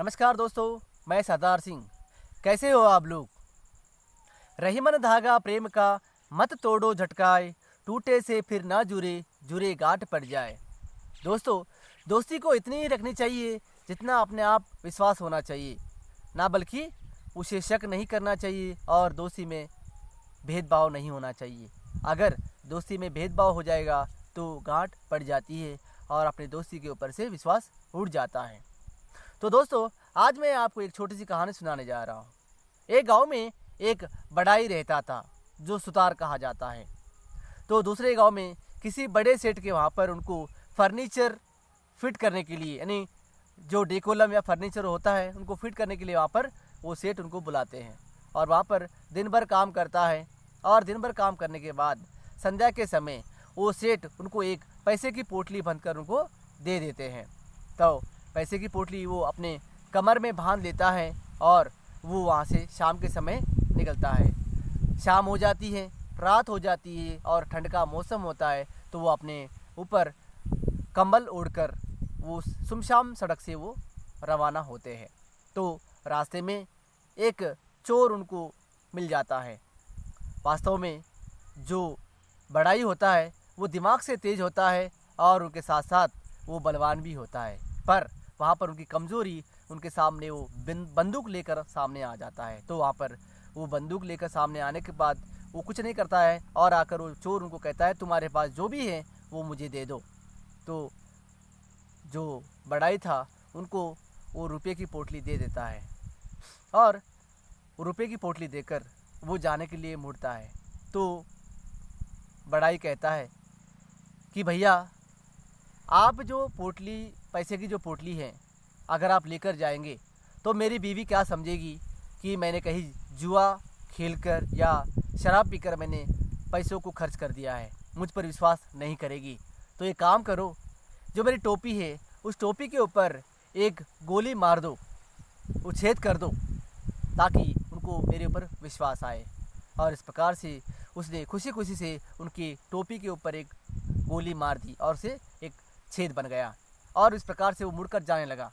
नमस्कार दोस्तों, मैं सरदार सिंह। कैसे हो आप लोग? रही मन धागा प्रेम का, मत तोड़ो झटकाए, टूटे से फिर ना जुड़े, जुड़े गांठ पड़ जाए। दोस्तों, दोस्ती को इतनी ही रखनी चाहिए जितना अपने आप विश्वास होना चाहिए, ना बल्कि उसे शक नहीं करना चाहिए और दोस्ती में भेदभाव नहीं होना चाहिए। अगर दोस्ती में भेदभाव हो जाएगा तो गांठ पड़ जाती है और अपनी दोस्ती के ऊपर से विश्वास उड़ जाता है। तो दोस्तों, आज मैं आपको एक छोटी सी कहानी सुनाने जा रहा हूँ। एक गांव में एक बड़ाई रहता था जो सुतार कहा जाता है। तो दूसरे गांव में किसी बड़े सेठ के वहाँ पर उनको फर्नीचर फिट करने के लिए, यानी जो डेकोलम या फर्नीचर होता है उनको फिट करने के लिए वहाँ पर वो सेठ उनको बुलाते हैं और वहाँ पर दिन भर काम करता है। और दिन भर काम करने के बाद संध्या के समय वो सेठ उनको एक पैसे की पोटली बंधकर उनको दे देते हैं। तो पैसे की पोटली वो अपने कमर में बांध लेता है और वो वहाँ से शाम के समय निकलता है। शाम हो जाती है, रात हो जाती है और ठंड का मौसम होता है, तो वो अपने ऊपर कंबल ओढ़कर वो सुमशाम सड़क से वो रवाना होते हैं। तो रास्ते में एक चोर उनको मिल जाता है। वास्तव में जो बड़ाई होता है वो दिमाग से तेज होता है और उनके साथ साथ वो बलवान भी होता है, पर वहाँ पर उनकी कमज़ोरी उनके सामने वो बंदूक लेकर सामने आ जाता है। तो वहाँ पर वो बंदूक लेकर सामने आने के बाद वो कुछ नहीं करता है और आकर वो चोर उनको कहता है, तुम्हारे पास जो भी है वो मुझे दे दो। तो जो बड़ाई था उनको वो रुपये की पोटली दे देता है और रुपये की पोटली देकर वो जाने के लिए मुड़ता है। तो बड़ाई कहता है कि भैया, आप जो पोटली, पैसे की जो पोटली है, अगर आप लेकर जाएंगे तो मेरी बीवी क्या समझेगी कि मैंने कहीं जुआ खेलकर या शराब पीकर मैंने पैसों को खर्च कर दिया है, मुझ पर विश्वास नहीं करेगी। तो ये काम करो, जो मेरी टोपी है उस टोपी के ऊपर एक गोली मार दो, उच्छेद कर दो, ताकि उनको मेरे ऊपर विश्वास आए। और इस प्रकार से उसने खुशी खुशी से उनकी टोपी के ऊपर एक गोली मार दी और उसे एक छेद बन गया और इस प्रकार से वो मुड़कर जाने लगा।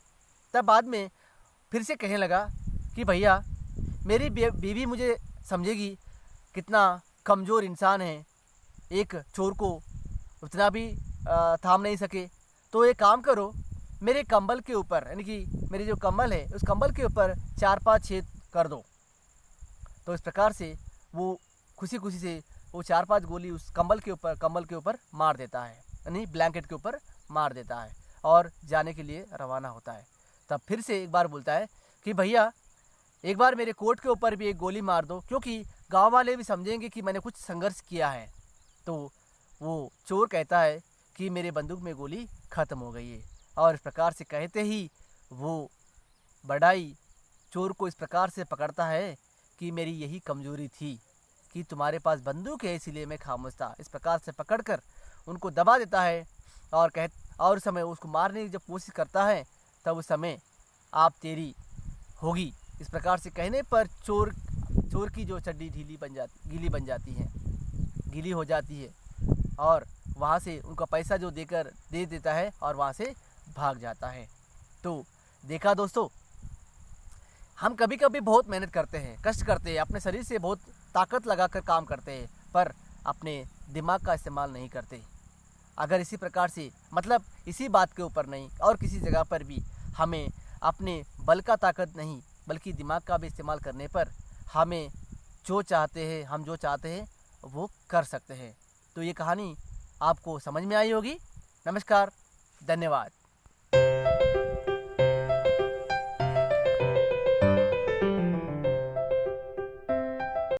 तब बाद में फिर से कहने लगा कि भैया, मेरी बीवी मुझे समझेगी कितना कमज़ोर इंसान है, एक चोर को उतना भी थाम नहीं सके। तो एक काम करो, मेरे कंबल के ऊपर, यानी कि मेरे जो कंबल है उस कंबल के ऊपर 4-5 छेद कर दो। तो इस प्रकार से वो खुशी खुशी से वो 4-5 गोली उस कंबल के ऊपर मार देता है, यानी ब्लैंकेट के ऊपर मार देता है और जाने के लिए रवाना होता है। तब फिर से एक बार बोलता है कि भैया, एक बार मेरे कोट के ऊपर भी एक गोली मार दो, क्योंकि गांव वाले भी समझेंगे कि मैंने कुछ संघर्ष किया है। तो वो चोर कहता है कि मेरे बंदूक में गोली ख़त्म हो गई है। और इस प्रकार से कहते ही वो बड़ाई चोर को इस प्रकार से पकड़ता है कि मेरी यही कमज़ोरी थी कि तुम्हारे पास बंदूक है, इसीलिए मैं खामोश था। इस प्रकार से पकड़कर उनको दबा देता है और उस समय उसको मारने की जब कोशिश करता है तब उस समय आप तेरी होगी, इस प्रकार से कहने पर चोर की जो चड्डी गीली बन जाती है, गीली हो जाती है और वहाँ से उनका पैसा जो दे देता है और वहाँ से भाग जाता है। तो देखा दोस्तों, हम कभी कभी बहुत मेहनत करते हैं, कष्ट करते हैं, अपने शरीर से बहुत ताकत लगाकर काम करते हैं, पर अपने दिमाग का इस्तेमाल नहीं करते। अगर इसी प्रकार से, मतलब इसी बात के ऊपर नहीं और किसी जगह पर भी हमें अपने बल का ताकत नहीं बल्कि दिमाग का भी इस्तेमाल करने पर हम जो चाहते हैं वो कर सकते हैं। तो ये कहानी आपको समझ में आई होगी। नमस्कार, धन्यवाद।